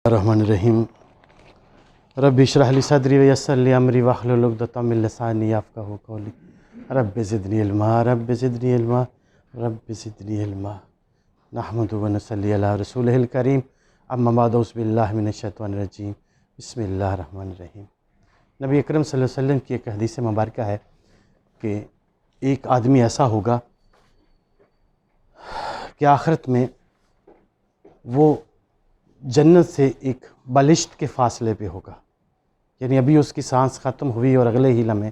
الرحمن الرحیم رب اشرح لی صدری ویسر لی امری واحلل عقدۃ من لسانی یفقہوا قولی رب زدنی علما رب زدنی علما رب زدنی علما نحمدہ و نصلی علی رسولہ الکریم اما بعد اعوذ باللہ من الشیطان الرجیم بسم اللہ الرحمن الرحیم۔ نبی اکرم صلی اللہ علیہ وسلم کی ایک حدیث مبارکہ ہے کہ ایک آدمی ایسا ہوگا کہ آخرت میں وہ جنت سے ایک بالشت کے فاصلے پہ ہوگا، یعنی ابھی اس کی سانس ختم ہوئی اور اگلے ہی لمحے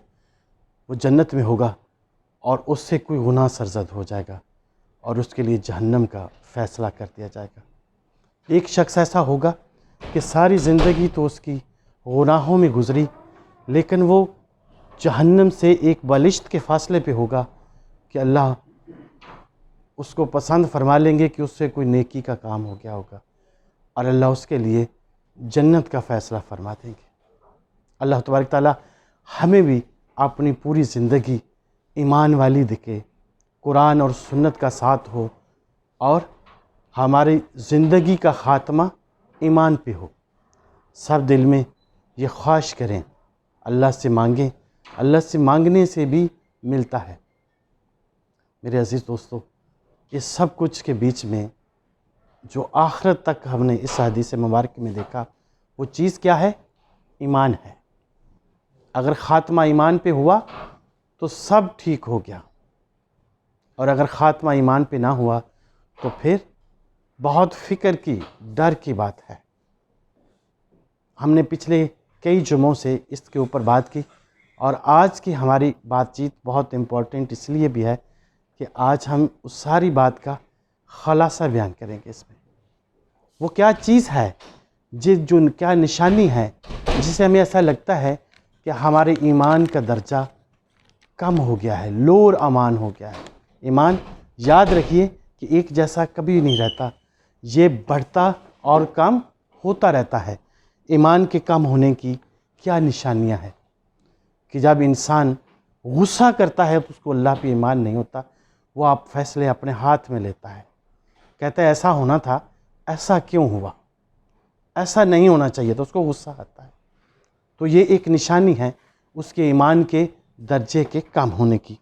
وہ جنت میں ہوگا اور اس سے کوئی گناہ سرزد ہو جائے گا اور اس کے لیے جہنم کا فیصلہ کر دیا جائے گا۔ ایک شخص ایسا ہوگا کہ ساری زندگی تو اس کی گناہوں میں گزری، لیکن وہ جہنم سے ایک بالشت کے فاصلے پہ ہوگا کہ اللہ اس کو پسند فرما لیں گے کہ اس سے کوئی نیکی کا کام ہو گیا ہوگا اور اللہ اس کے لیے جنت کا فیصلہ فرما دیں گے۔ اللہ تبارک تعالیٰ ہمیں بھی اپنی پوری زندگی ایمان والی دکھے، قرآن اور سنت کا ساتھ ہو اور ہماری زندگی کا خاتمہ ایمان پہ ہو۔ سب دل میں یہ خواہش کریں، اللہ سے مانگیں، اللہ سے مانگنے سے بھی ملتا ہے۔ میرے عزیز دوستو، اس سب کچھ کے بیچ میں جو آخرت تک ہم نے اس حدیث مبارک میں دیکھا وہ چیز کیا ہے؟ ایمان ہے۔ اگر خاتمہ ایمان پہ ہوا تو سب ٹھیک ہو گیا، اور اگر خاتمہ ایمان پہ نہ ہوا تو پھر بہت فکر کی، ڈر کی بات ہے۔ ہم نے پچھلے کئی جمعوں سے اس کے اوپر بات کی، اور آج کی ہماری بات چیت بہت امپورٹنٹ اس لیے بھی ہے کہ آج ہم اس ساری بات کا خلاصہ بیان کریں گے۔ اس میں وہ کیا چیز ہے، جو کیا نشانی ہے جس سے ہمیں ایسا لگتا ہے کہ ہمارے ایمان کا درجہ کم ہو گیا ہے، لوور امان ہو گیا ہے۔ ایمان یاد رکھیے کہ ایک جیسا کبھی نہیں رہتا، یہ بڑھتا اور کم ہوتا رہتا ہے۔ ایمان کے کم ہونے کی کیا نشانیاں ہیں کہ جب انسان غصہ کرتا ہے تو اس کو اللہ پہ ایمان نہیں ہوتا، وہ آپ فیصلے اپنے ہاتھ میں لیتا ہے، کہتا ہے ایسا ہونا تھا، ایسا کیوں ہوا، ایسا نہیں ہونا چاہیے، تو اس کو غصہ آتا ہے۔ تو یہ ایک نشانی ہے اس کے ایمان کے درجے کے کم ہونے کی۔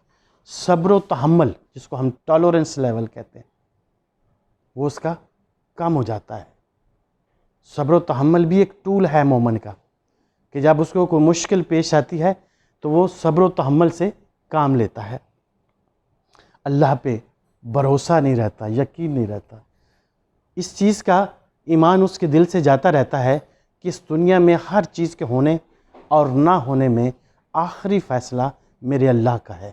صبر و تحمل، جس کو ہم ٹالورنس لیول کہتے ہیں، وہ اس کا کم ہو جاتا ہے۔ صبر و تحمل بھی ایک ٹول ہے مومن کا، کہ جب اس کو کوئی مشکل پیش آتی ہے تو وہ صبر و تحمل سے کام لیتا ہے۔ اللہ پہ بھروسہ نہیں رہتا، یقین نہیں رہتا، اس چیز کا ایمان اس کے دل سے جاتا رہتا ہے کہ اس دنیا میں ہر چیز کے ہونے اور نہ ہونے میں آخری فیصلہ میرے اللہ کا ہے۔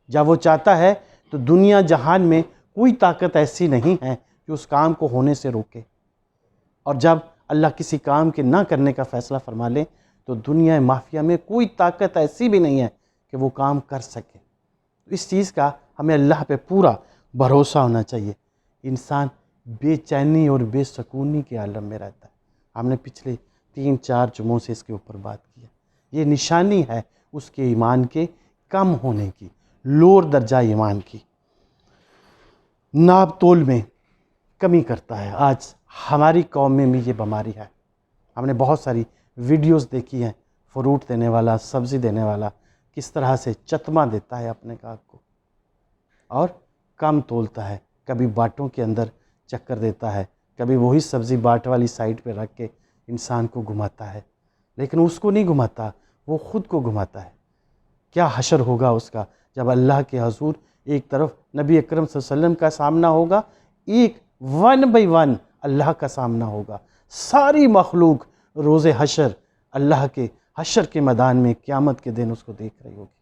جب وہ چاہتا ہے تو دنیا جہان میں کوئی طاقت ایسی نہیں ہے کہ اس کام کو ہونے سے روکے، اور جب اللہ کسی کام کے نہ کرنے کا فیصلہ فرما لے تو دنیا مافیا میں کوئی طاقت ایسی بھی نہیں ہے کہ وہ کام کر سکے۔ اس چیز کا ہمیں اللہ پہ پورا بھروسہ ہونا چاہیے۔ انسان بے چینی اور بے سکونی کے عالم میں رہتا ہے۔ ہم نے پچھلے 3-4 جمعوں سے اس کے اوپر بات کی ہے۔ یہ نشانی ہے اس کے ایمان کے کم ہونے کی، لوور درجہ ایمان کی۔ ناپ تول میں کمی کرتا ہے۔ آج ہماری قوم میں بھی یہ بیماری ہے۔ ہم نے بہت ساری ویڈیوز دیکھی ہیں، فروٹ دینے والا، سبزی دینے والا کس طرح سے چتما دیتا ہے اپنے گاہک کو اور کم تولتا ہے۔ کبھی باٹوں کے اندر چکر دیتا ہے، کبھی وہی سبزی باٹ والی سائڈ پہ رکھ کے انسان کو گھماتا ہے، لیکن اس کو نہیں گھماتا، وہ خود کو گھماتا ہے۔ کیا حشر ہوگا اس کا جب اللہ کے حضور ایک طرف نبی اکرم صلی اللہ علیہ وسلم کا سامنا ہوگا، ایک 1 by 1 اللہ کا سامنا ہوگا۔ ساری مخلوق روز حشر اللہ کے حشر کے میدان میں قیامت کے دن اس کو دیکھ رہی ہوگی۔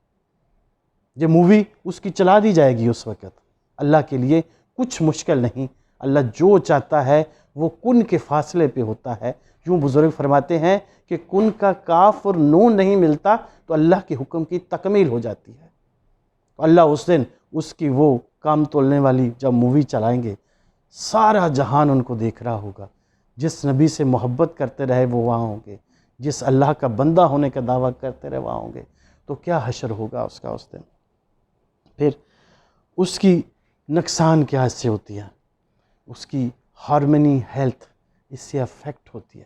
یہ مووی اس کی چلا دی جائے گی اس وقت۔ اللہ کے لیے کچھ مشکل نہیں، اللہ جو چاہتا ہے وہ کن کے فاصلے پہ ہوتا ہے۔ یوں بزرگ فرماتے ہیں کہ کن کا کاف اور نون نہیں ملتا تو اللہ کے حکم کی تکمیل ہو جاتی ہے۔ تو اللہ اس دن اس کی وہ کام تولنے والی جب مووی چلائیں گے، سارا جہان ان کو دیکھ رہا ہوگا۔ جس نبی سے محبت کرتے رہے وہ وہاں ہوں گے، جس اللہ کا بندہ ہونے کا دعویٰ کرتے رہے وہاں ہوں گے۔ تو کیا حشر ہوگا اس کا اس دن۔ پھر اس کی نقصان کیا اس سے ہوتی ہے، اس کی ہارمنی، ہیلتھ اس سے افیکٹ ہوتی ہے۔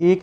1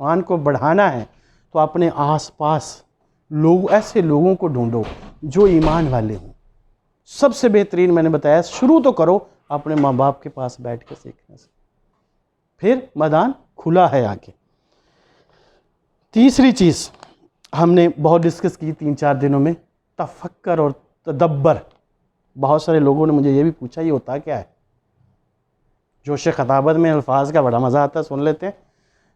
ایمان کو بڑھانا ہے تو اپنے آس پاس لوگ ایسے لوگوں کو ڈھونڈو جو ایمان والے ہوں. سب سے بہترین میں نے بتایا شروع تو کرو اپنے ماں باپ کے پاس بیٹھ کے سیکھنے سے، پھر میدان کھلا ہے آگے. تیسری چیز ہم نے بہت ڈسکس کی 3-4 دنوں میں، تفکر اور تدبر. بہت سارے لوگوں نے مجھے یہ بھی پوچھا یہ ہوتا کیا ہے؟ جوش خطابت میں الفاظ کا بڑا مزہ آتا ہے، سن لیتے ہیں،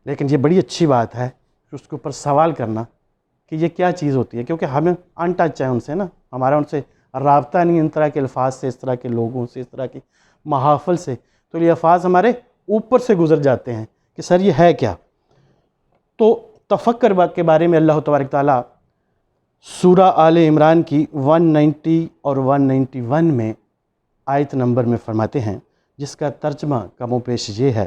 لیکن یہ بڑی اچھی بات ہے کہ اس کے اوپر سوال کرنا کہ یہ کیا چیز ہوتی ہے، کیونکہ ہمیں ان ٹچ ہے ان سے نا، ہمارا ان سے رابطہ نہیں ان طرح کے الفاظ سے، اس طرح کے لوگوں سے، اس طرح کی محافل سے، تو یہ الفاظ ہمارے اوپر سے گزر جاتے ہیں کہ سر یہ ہے کیا. تو تفکر کے بارے میں اللہ تبارک تعالیٰ سورہ آل عمران کی 190 اور 191 میں آیت نمبر میں فرماتے ہیں، جس کا ترجمہ کم و بیش یہ ہے: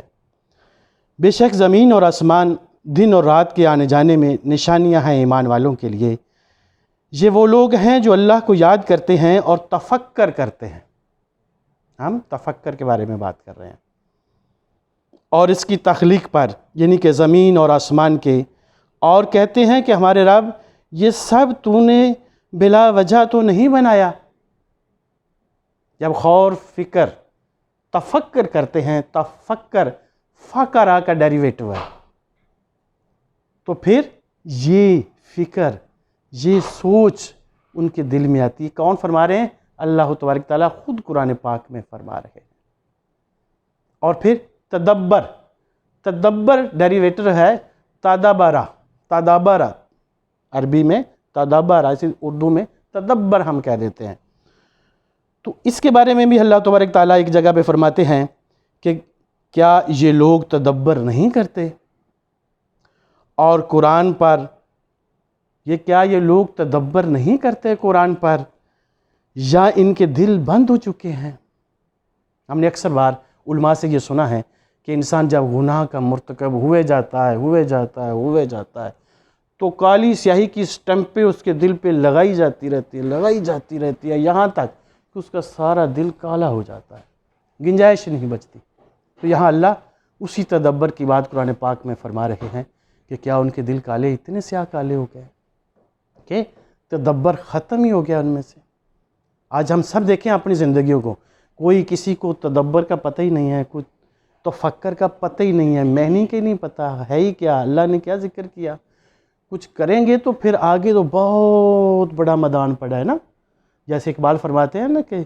بے شک زمین اور آسمان دن اور رات کے آنے جانے میں نشانیاں ہیں ایمان والوں کے لیے. یہ وہ لوگ ہیں جو اللہ کو یاد کرتے ہیں اور تفکر کرتے ہیں. ہم تفکر کے بارے میں بات کر رہے ہیں، اور اس کی تخلیق پر، یعنی کہ زمین اور آسمان کے، اور کہتے ہیں کہ ہمارے رب یہ سب تو نے بلا وجہ تو نہیں بنایا. جب غور فکر تفکر کرتے ہیں، تفکر فقرہ کا ڈیریویٹو ہے، تو پھر یہ فکر، یہ سوچ ان کے دل میں آتی ہے. کون فرما رہے ہیں؟ اللہ تبارک تعالیٰ خود قرآن پاک میں فرما رہے ہیں. اور پھر تدبر، تدبر ڈیریویٹر ہے تدابرہ، تدابرہ عربی میں تدبر، ایسے اردو میں تدبر ہم کہہ دیتے ہیں. تو اس کے بارے میں بھی اللہ تبارک تعالیٰ ایک جگہ پہ فرماتے ہیں کہ کیا یہ لوگ تدبر نہیں کرتے؟ اور قرآن پر کیا یہ لوگ تدبر نہیں کرتے قرآن پر، یا ان کے دل بند ہو چکے ہیں؟ ہم نے اکثر بار علماء سے یہ سنا ہے کہ انسان جب گناہ کا مرتکب ہوئے جاتا ہے تو کالی سیاہی کی سٹمپیں اس کے دل پہ لگائی جاتی رہتی ہے یہاں تک کہ اس کا سارا دل کالا ہو جاتا ہے، گنجائش نہیں بچتی. تو یہاں اللہ اسی تدبر کی بات قرآن پاک میں فرما رہے ہیں کہ کیا ان کے دل کالے، اتنے سیاہ کالے ہو گئے کہ تدبر ختم ہی ہو گیا ان میں سے. آج ہم سب دیکھیں اپنی زندگیوں کو، کوئی کسی کو تدبر کا پتہ ہی نہیں ہے، کچھ تفکر کا پتہ ہی نہیں ہے، معنی کے نہیں پتہ ہے ہی کیا، اللہ نے کیا ذکر کیا. کچھ کریں گے تو پھر آگے تو بہت بڑا میدان پڑا ہے نا. جیسے اقبال فرماتے ہیں نا کہ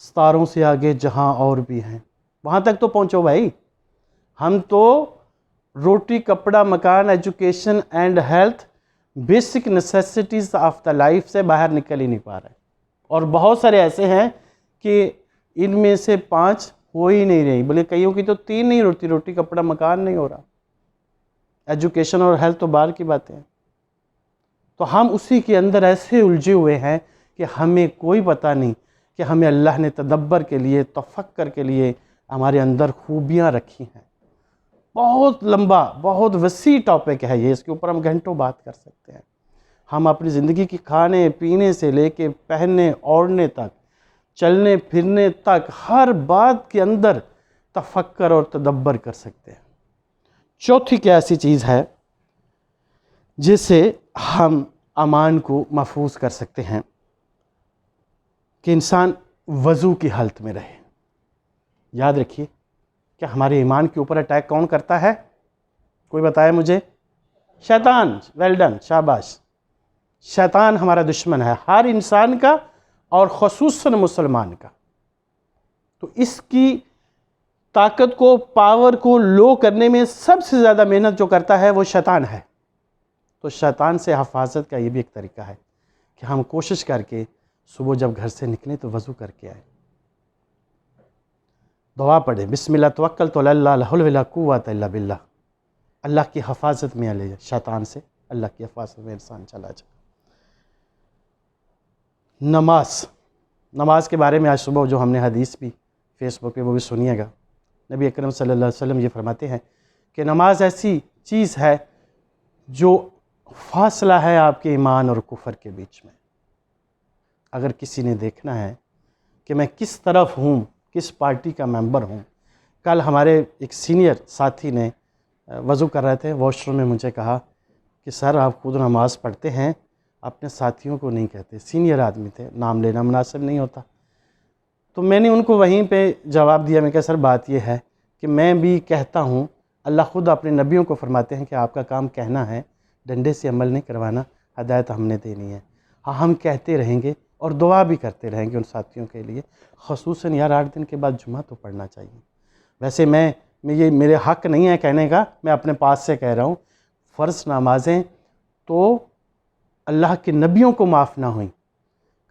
ستاروں سے آگے جہاں اور بھی ہیں، وہاں تک تو پہنچو بھائی. ہم تو روٹی، کپڑا، مکان، education and health, basic necessities of the life سے باہر نکل ہی نہیں پا رہے. اور بہت سارے ایسے ہیں کہ ان میں سے 5 ہو ہی نہیں رہی، بلکہ کئیوں کی تو 3 نہیں ہوتی، روٹی، کپڑا، مکان نہیں ہو رہا، ایجوکیشن اور ہیلتھ تو باہر کی باتیں ہیں. تو ہم اسی کے اندر ایسے الجھے ہوئے ہیں کہ ہمیں کوئی پتہ نہیں کہ ہمیں اللہ نے تدبر کے لیے، تفکر کے لیے ہمارے اندر خوبیاں رکھی ہیں. بہت لمبا، بہت وسیع ٹاپک ہے یہ، اس کے اوپر ہم گھنٹوں بات کر سکتے ہیں. ہم اپنی زندگی کی کھانے پینے سے لے کے پہننے اوڑھنے تک، چلنے پھرنے تک، ہر بات کے اندر تفکر اور تدبر کر سکتے ہیں. چوتھی کیا ایسی چیز ہے جس سے ہم امان کو محفوظ کر سکتے ہیں؟ کہ انسان وضو کی حالت میں رہے. یاد رکھیے کہ ہمارے ایمان کے اوپر اٹیک کون کرتا ہے؟ کوئی بتائے مجھے؟ شیطان. ویل ڈن، شاباش. شیطان ہمارا دشمن ہے، ہر انسان کا اور خصوصاً مسلمان کا. تو اس کی طاقت کو، پاور کو لو کرنے میں سب سے زیادہ محنت جو کرتا ہے وہ شیطان ہے. تو شیطان سے حفاظت کا یہ بھی ایک طریقہ ہے کہ ہم کوشش کر کے صبح جب گھر سے نکلیں تو وضو کر کے آئیں، دعا پڑھیں، بسم اللہ توکلت علی اللہ لا حول ولا قوۃ الا باللہ. اللہ کی حفاظت میں لے جائے، شیطان سے اللہ کی حفاظت میں انسان چلا جائے. نماز کے بارے میں آج صبح جو ہم نے حدیث بھی فیس بک پہ وہ بھی سنیے گا. نبی اکرم صلی اللہ علیہ وسلم یہ فرماتے ہیں کہ نماز ایسی چیز ہے جو فاصلہ ہے آپ کے ایمان اور کفر کے بیچ میں. اگر کسی نے دیکھنا ہے کہ میں کس طرف ہوں، کس پارٹی کا ممبر ہوں. کل ہمارے ایک سینئر ساتھی نے وضو کر رہے تھے، واش روم میں مجھے کہا کہ سر آپ خود نماز پڑھتے ہیں، اپنے ساتھیوں کو نہیں کہتے. سینئر آدمی تھے، نام لینا مناسب نہیں ہوتا. تو میں نے ان کو وہیں پہ جواب دیا، میں کہا سر بات یہ ہے کہ میں بھی کہتا ہوں، اللہ خود اپنے نبیوں کو فرماتے ہیں کہ آپ کا کام کہنا ہے، ڈنڈے سے عمل نہیں کروانا، ہدایت ہم نے دینی ہے. ہاں ہم کہتے رہیں گے اور دعا بھی کرتے رہیں گے ان ساتھیوں کے لیے، خصوصاً یار 8 دن کے بعد جمعہ تو پڑھنا چاہیے. ویسے میں یہ میرے حق نہیں ہے کہنے کا، میں اپنے پاس سے کہہ رہا ہوں، فرض نمازیں تو اللہ کے نبیوں کو معاف نہ ہوئیں.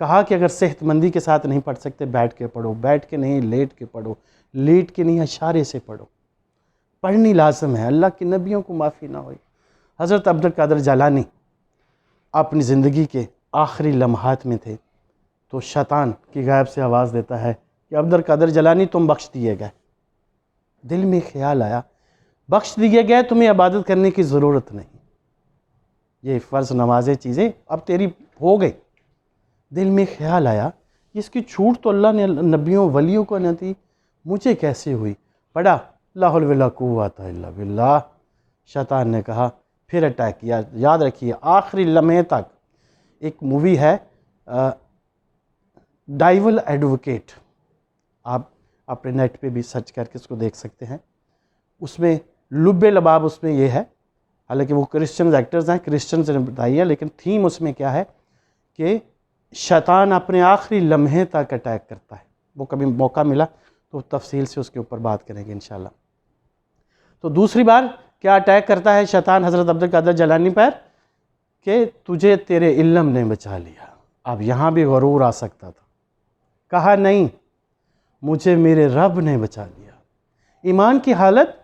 کہا کہ اگر صحت مندی کے ساتھ نہیں پڑھ سکتے بیٹھ کے پڑھو، بیٹھ کے نہیں لیٹ کے پڑھو، لیٹ کے نہیں اشارے سے پڑھو. پڑھنی لازم ہے، اللہ کے نبیوں کو معافی نہ ہوئی. حضرت عبد القادر جیلانی اپنی زندگی کے آخری لمحات میں تھے تو شیطان کی غیب سے آواز دیتا ہے کہ عبد القادر جیلانی تم بخش دیے گئے. دل میں خیال آیا بخش دیے گئے، تمہیں عبادت کرنے کی ضرورت نہیں، یہ فرض نمازیں چیزیں اب تیری ہو گئی. دل میں خیال آیا اس کی چھوٹ تو اللہ نے نبیوں ولیوں کو نہ دی، مجھے کیسے ہوئی؟ پڑھا لا حول ولا قوت الا باللہ. شیطان نے کہا پھر اٹیک کیا. یاد رکھیے آخری لمحے تک. ایک مووی ہے ڈائیول ایڈوکیٹ، آپ اپنے نیٹ پہ بھی سرچ کر کے اس کو دیکھ سکتے ہیں. اس میں لب لباب اس میں یہ ہے، حالانکہ وہ کرسچنز ایکٹرز ہیں، کرسچنز نے بتائی ہے، لیکن تھیم اس میں کیا ہے کہ شیطان اپنے آخری لمحے تک اٹیک کرتا ہے. وہ کبھی موقع ملا تو تفصیل سے اس کے اوپر بات کریں گے انشاءاللہ. تو دوسری بار کیا اٹیک کرتا ہے شیطان حضرت عبد القادر جیلانی پر کہ تجھے تیرے علم نے بچا لیا. اب یہاں بھی غرور آ سکتا تھا، کہا نہیں، مجھے میرے رب نے بچا لیا. ایمان کی حالت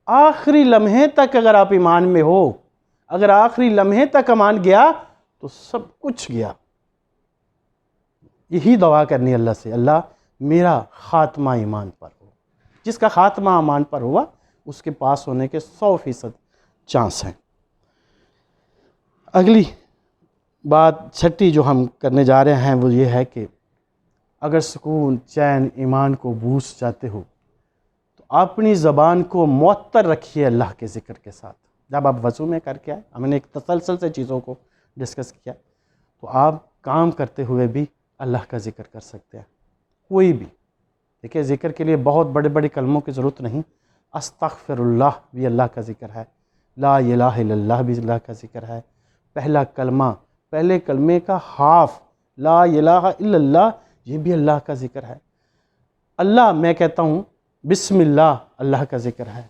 آخری لمحے تک اگر آپ ایمان میں ہو، اگر آخری لمحے تک ایمان گیا تو سب کچھ گیا. یہی دعا کرنی اللہ سے، اللہ میرا خاتمہ ایمان پر ہو. جس کا خاتمہ ایمان پر ہوا اس کے پاس ہونے کے 100% چانس ہیں. اگلی بات چھٹی جو ہم کرنے جا رہے ہیں وہ یہ ہے کہ اگر سکون چین ایمان کو بوسٹ چاہتے ہو تو اپنی زبان کو معطر رکھیے اللہ کے ذکر کے ساتھ. جب آپ وضو میں کر کے آئے، ہم نے ایک تسلسل سے چیزوں کو ڈسکس کیا، تو آپ کام کرتے ہوئے بھی اللہ کا ذکر کر سکتے ہیں، کوئی بھی. دیکھیں ذکر کے لیے بہت بڑے بڑے کلموں کی ضرورت نہیں، استغفر اللہ بھی اللہ کا ذکر ہے، لا الہ الا اللہ بھی اللہ کا ذکر ہے. پہلا کلمہ، پہلے کلمے کا ہاف لا الہ الا اللہ، یہ بھی اللہ کا ذکر ہے. اللہ میں کہتا ہوں بسم اللہ، اللہ کا ذکر ہے.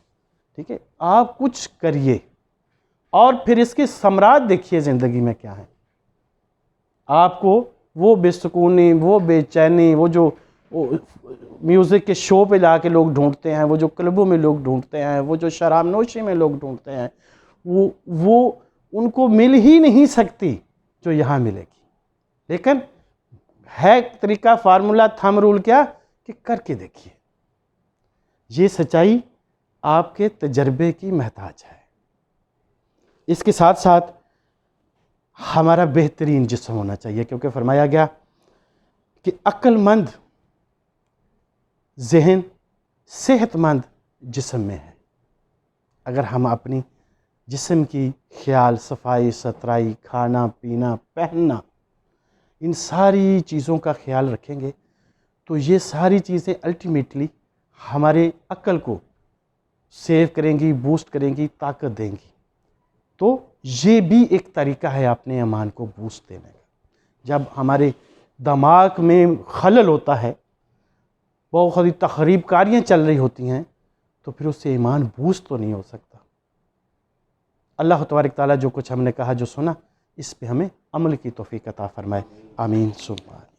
ٹھیک ہے، آپ کچھ کریے اور پھر اس کے ثمرات دیکھیے زندگی میں کیا ہے. آپ کو وہ بے سکونی، وہ بے چینی، وہ جو میوزک کے شو پہ جا کے لوگ ڈھونڈتے ہیں، وہ جو کلبوں میں لوگ ڈھونڈتے ہیں، وہ جو شراب نوشی میں لوگ ڈھونڈتے ہیں، وہ ان کو مل ہی نہیں سکتی جو یہاں ملے گی. لیکن ہے طریقہ، فارمولا، تھم رول کیا کہ کر کے دیکھیے. یہ سچائی آپ کے تجربے کی محتاج ہے. اس کے ساتھ ساتھ ہمارا بہترین جسم ہونا چاہیے، کیونکہ فرمایا گیا کہ عقل مند ذہن صحت مند جسم میں ہے. اگر ہم اپنی جسم کی خیال، صفائی ستھرائی، کھانا پینا، پہننا، ان ساری چیزوں کا خیال رکھیں گے تو یہ ساری چیزیں الٹیمیٹلی ہمارے عقل کو سیو کریں گی، بوسٹ کریں گی، طاقت دیں گی. تو یہ بھی ایک طریقہ ہے اپنے ایمان کو بوسٹ دینے کا. جب ہمارے دماغ میں خلل ہوتا ہے، بہت ساری تخریب کاریاں چل رہی ہوتی ہیں، تو پھر اس سے ایمان بوسٹ تو نہیں ہو سکتا. اللہ تبارک تعالیٰ جو کچھ ہم نے کہا، جو سنا، اس پہ ہمیں عمل کی توفیق عطا فرمائے. آمین ثم آمین.